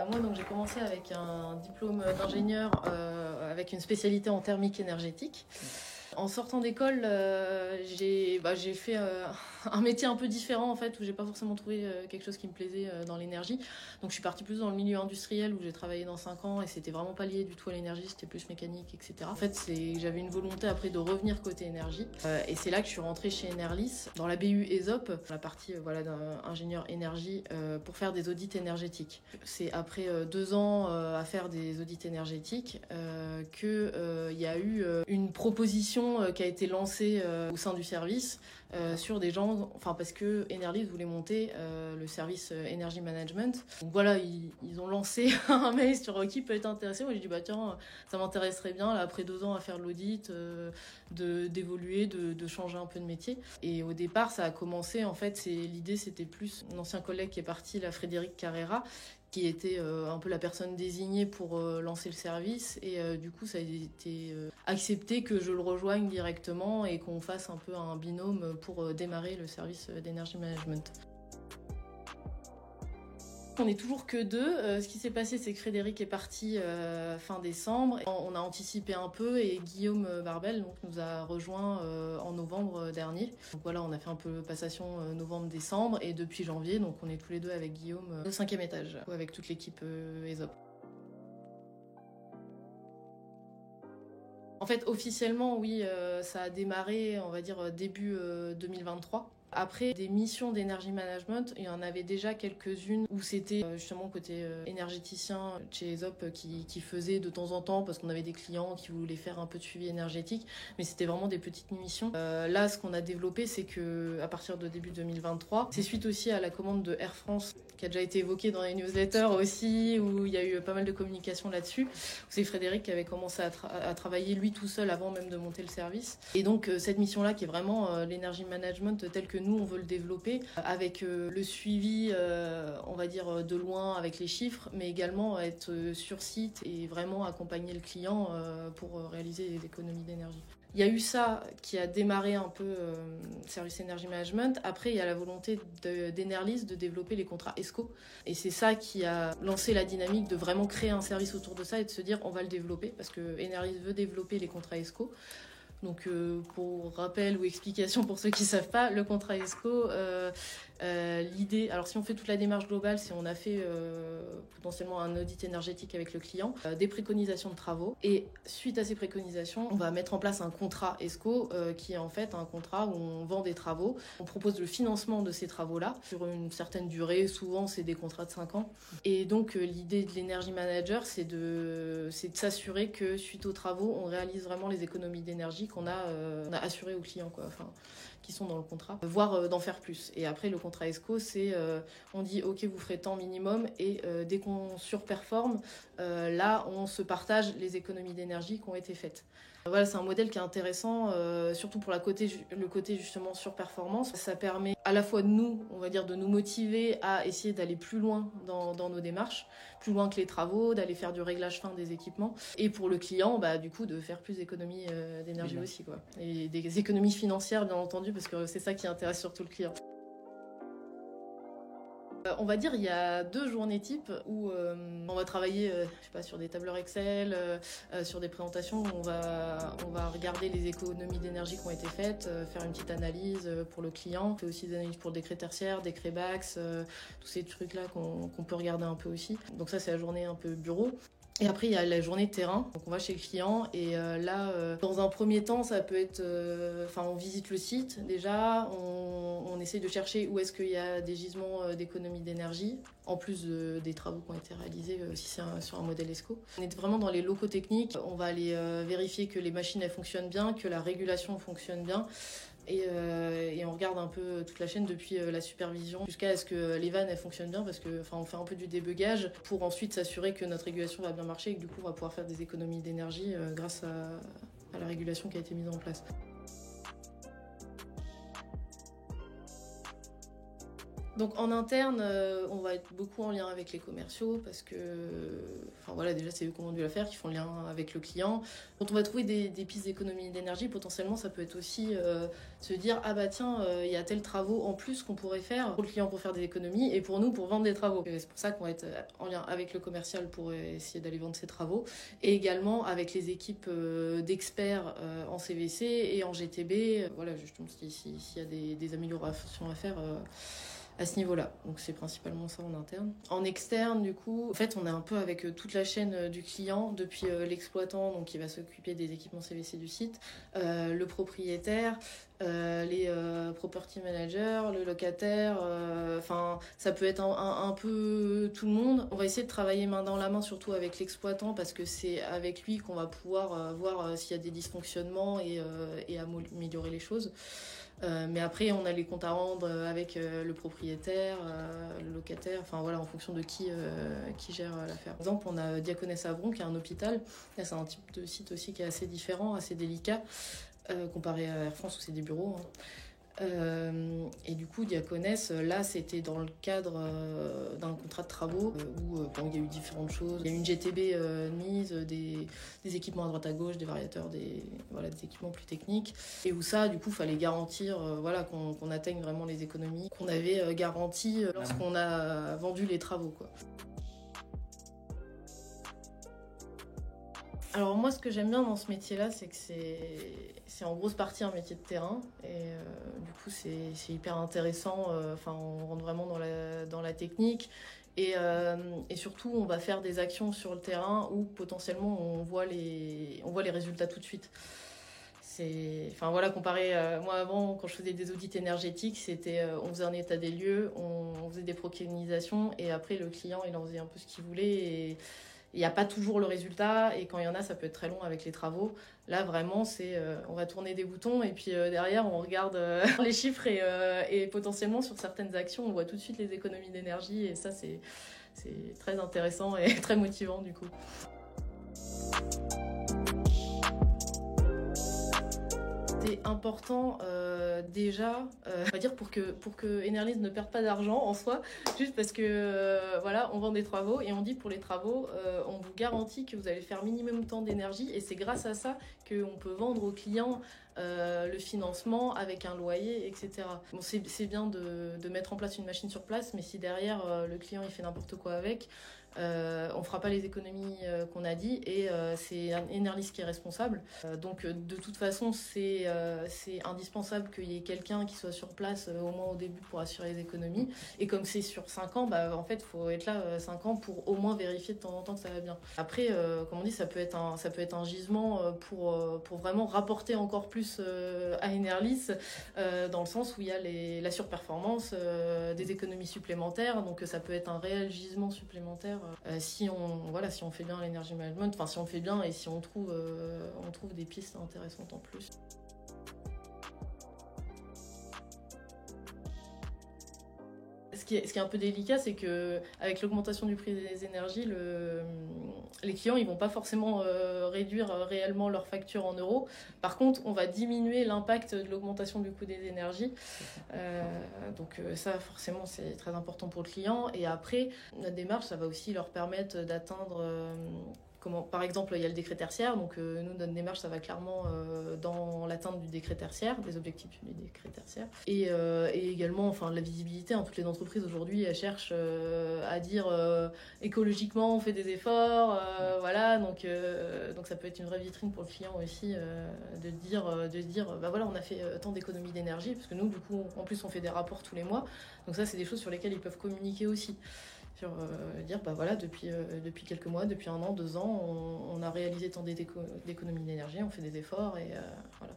Moi, donc, j'ai commencé avec un diplôme d'ingénieur avec une spécialité en thermique énergétique. En sortant d'école, j'ai fait un métier un peu différent en fait, où j'ai pas forcément trouvé quelque chose qui me plaisait dans l'énergie. Donc je suis partie plus dans le milieu industriel où j'ai travaillé dans 5 ans et c'était vraiment pas lié du tout à l'énergie, c'était plus mécanique, etc. En fait, j'avais une volonté après de revenir côté énergie et c'est là que je suis rentrée chez Enerlis dans la BU ESOP, la partie d'ingénieur énergie pour faire des audits énergétiques. C'est après 2 ans à faire des audits énergétiques qu'il y a eu une proposition qui a été lancée au sein du service sur des gens, parce que Enerlis voulait monter le service Energy Management. Donc voilà, ils ont lancé un mail sur qui peut être intéressé. Moi j'ai dit tiens, ça m'intéresserait bien là, après 2 ans à faire de l'audit, d'évoluer, de changer un peu de métier. Et au départ ça a commencé en fait, l'idée c'était plus un ancien collègue qui est parti, là, Frédéric Carrera, qui était un peu la personne désignée pour lancer le service. Et du coup, ça a été accepté que je le rejoigne directement et qu'on fasse un peu un binôme pour démarrer le service d'Energy Management. On n'est toujours que 2. Ce qui s'est passé, c'est que Frédéric est parti fin décembre. On a anticipé un peu et Guillaume Barbel nous a rejoint en novembre dernier. Donc voilà, on a fait un peu passation novembre-décembre et depuis janvier, donc on est tous les 2 avec Guillaume au 5e étage, avec toute l'équipe ESOP. En fait, officiellement, oui, ça a démarré, on va dire, début 2023. Après, des missions d'énergie management, il y en avait déjà quelques-unes où c'était justement côté énergéticien chez ESOP qui faisait de temps en temps parce qu'on avait des clients qui voulaient faire un peu de suivi énergétique, mais c'était vraiment des petites missions. Là, ce qu'on a développé, c'est que à partir de début 2023, c'est suite aussi à la commande de Air France qui a déjà été évoquée dans les newsletters aussi, où il y a eu pas mal de communication là-dessus. C'est Frédéric qui avait commencé à travailler lui tout seul avant même de monter le service. Et donc cette mission-là qui est vraiment l'énergie management tel que nous on veut le développer, avec le suivi on va dire de loin avec les chiffres, mais également être sur site et vraiment accompagner le client pour réaliser des économies d'énergie. Il y a eu ça qui a démarré un peu Service Energy Management. Après, il y a la volonté d'Enerlis de développer les contrats ESCO. Et c'est ça qui a lancé la dynamique de vraiment créer un service autour de ça et de se dire on va le développer parce que Enerlis veut développer les contrats ESCO. Donc pour rappel ou explication pour ceux qui ne savent pas, le contrat ESCO, l'idée, alors si on fait toute la démarche globale, c'est on a fait potentiellement un audit énergétique avec le client, des préconisations de travaux, et suite à ces préconisations, on va mettre en place un contrat ESCO qui est en fait un contrat où on vend des travaux, on propose le financement de ces travaux-là sur une certaine durée, souvent c'est des contrats de 5 ans, et donc l'idée de l'Energy Manager, c'est de s'assurer que suite aux travaux, on réalise vraiment les économies d'énergie qu'on a assurées aux clients, quoi, qui sont dans le contrat, voire d'en faire plus. Et après, le contrat ESCO, c'est on dit ok, vous ferez tant minimum, et dès qu'on surperforme, là, on se partage les économies d'énergie qui ont été faites. Voilà, c'est un modèle qui est intéressant, surtout pour le côté justement surperformance. Ça permet à la fois de nous, on va dire, de nous motiver à essayer d'aller plus loin dans nos démarches, plus loin que les travaux, d'aller faire du réglage fin des équipements, et pour le client, du coup, de faire plus d'économies d'énergie aussi, quoi. Et des économies financières, bien entendu, parce que c'est ça qui intéresse surtout le client. On va dire il y a 2 journées types où on va travailler sur des tableurs Excel, sur des présentations où on va regarder les économies d'énergie qui ont été faites, faire une petite analyse pour le client. On fait aussi des analyses pour le décret tertiaire, décret BAX, tous ces trucs-là qu'on peut regarder un peu aussi. Donc ça, c'est la journée un peu bureau. Et après, il y a la journée de terrain. Donc, on va chez le client. Et là, dans un premier temps, ça peut être... on visite le site, déjà. On essaie de chercher où est-ce qu'il y a des gisements d'économie d'énergie, en plus des travaux qui ont été réalisés, si c'est sur un modèle ESCO. On est vraiment dans les locaux techniques. On va aller vérifier que les machines, elles fonctionnent bien, que la régulation fonctionne bien. Et on regarde un peu toute la chaîne depuis la supervision jusqu'à ce que les vannes elles fonctionnent bien, parce que on fait un peu du débugage pour ensuite s'assurer que notre régulation va bien marcher et que du coup on va pouvoir faire des économies d'énergie grâce à la régulation qui a été mise en place. Donc en interne, on va être beaucoup en lien avec les commerciaux parce que, enfin voilà, déjà c'est eux qui ont dû la faire, qui font le lien avec le client. Quand on va trouver des pistes d'économie d'énergie, potentiellement ça peut être aussi se dire ah bah tiens, il y a tel travaux en plus qu'on pourrait faire pour le client pour faire des économies et pour nous pour vendre des travaux. Et c'est pour ça qu'on va être en lien avec le commercial pour essayer d'aller vendre ces travaux et également avec les équipes d'experts en CVC et en GTB. Voilà, justement s'il y a des améliorations à faire. À ce niveau-là. Donc c'est principalement ça en interne. En externe, du coup, en fait, on est un peu avec toute la chaîne du client, depuis l'exploitant, donc qui va s'occuper des équipements CVC du site, le propriétaire, les property managers, le locataire, enfin ça peut être un peu tout le monde. On va essayer de travailler main dans la main, surtout avec l'exploitant, parce que c'est avec lui qu'on va pouvoir voir s'il y a des dysfonctionnements et améliorer les choses. Mais après, on a les comptes à rendre avec le propriétaire, le locataire, enfin voilà, en fonction de qui gère l'affaire. Par exemple, on a Diaconès Avron, qui est un hôpital. Là, c'est un type de site aussi qui est assez différent, assez délicat, comparé à Air France où c'est des bureaux. Hein. Et du coup, Diaconès, là, c'était dans le cadre d'un contrat de travaux où bon, il y a eu différentes choses. Il y a eu une GTB mise, des équipements à droite à gauche, des variateurs, des équipements plus techniques. Et où ça, du coup, il fallait garantir voilà, qu'on atteigne vraiment les économies qu'on avait garanties lorsqu'on a vendu les travaux, quoi. Alors moi, ce que j'aime bien dans ce métier-là, c'est que c'est en grosse partie un métier de terrain. Et du coup, c'est hyper intéressant. Enfin, on rentre vraiment dans la technique. Et surtout, on va faire des actions sur le terrain où potentiellement on voit les résultats tout de suite. Enfin voilà, comparé moi avant, quand je faisais des audits énergétiques, c'était on faisait un état des lieux, on faisait des préconisations et après le client il en faisait un peu ce qu'il voulait et il n'y a pas toujours le résultat et quand il y en a ça peut être très long avec les travaux. Là vraiment c'est on va tourner des boutons et puis derrière on regarde les chiffres et potentiellement sur certaines actions on voit tout de suite les économies d'énergie et ça c'est très intéressant et très motivant du coup. C'est important déjà, on va dire pour que Enerlys ne perde pas d'argent en soi, juste parce que voilà, on vend des travaux et on dit pour les travaux, on vous garantit que vous allez faire minimum tant d'énergie et c'est grâce à ça qu'on peut vendre aux clients le financement avec un loyer, etc. Bon, c'est bien de mettre en place une machine sur place, mais si derrière le client il fait n'importe quoi avec, on fera pas les économies qu'on a dit et c'est Enerlys qui est responsable. Donc de toute façon c'est indispensable qu'il y ait quelqu'un qui soit sur place au moins au début pour assurer les économies. Et comme c'est sur 5 ans, bah en fait il faut être là 5 ans pour au moins vérifier de temps en temps que ça va bien. Après, comme on dit, ça peut être un gisement pour vraiment rapporter encore plus à Enerlys dans le sens où il y a la surperformance, des économies supplémentaires. Donc ça peut être un réel gisement supplémentaire si on fait bien l'énergie management, enfin si on le fait bien et si on trouve des pistes intéressantes en plus. Ce qui est un peu délicat, c'est que avec l'augmentation du prix des énergies, les clients ils vont pas forcément réduire réellement leur facture en euros. Par contre, on va diminuer l'impact de l'augmentation du coût des énergies. Donc ça, forcément, c'est très important pour le client. Et après, notre démarche, ça va aussi leur permettre d'atteindre par exemple, il y a le décret tertiaire, donc nous, notre démarche, ça va clairement dans l'atteinte du décret tertiaire, des objectifs du décret tertiaire. Et également, enfin, la visibilité, hein, toutes les entreprises aujourd'hui, elles cherchent à dire écologiquement, on fait des efforts, voilà, donc ça peut être une vraie vitrine pour le client aussi, de dire, bah voilà, on a fait tant d'économies d'énergie, parce que nous, du coup, en plus, on fait des rapports tous les mois, donc ça, c'est des choses sur lesquelles ils peuvent communiquer aussi. Sur dire bah voilà depuis quelques mois, depuis 1 an, 2 ans, on a réalisé tant d'économies d'énergie, on fait des efforts et voilà.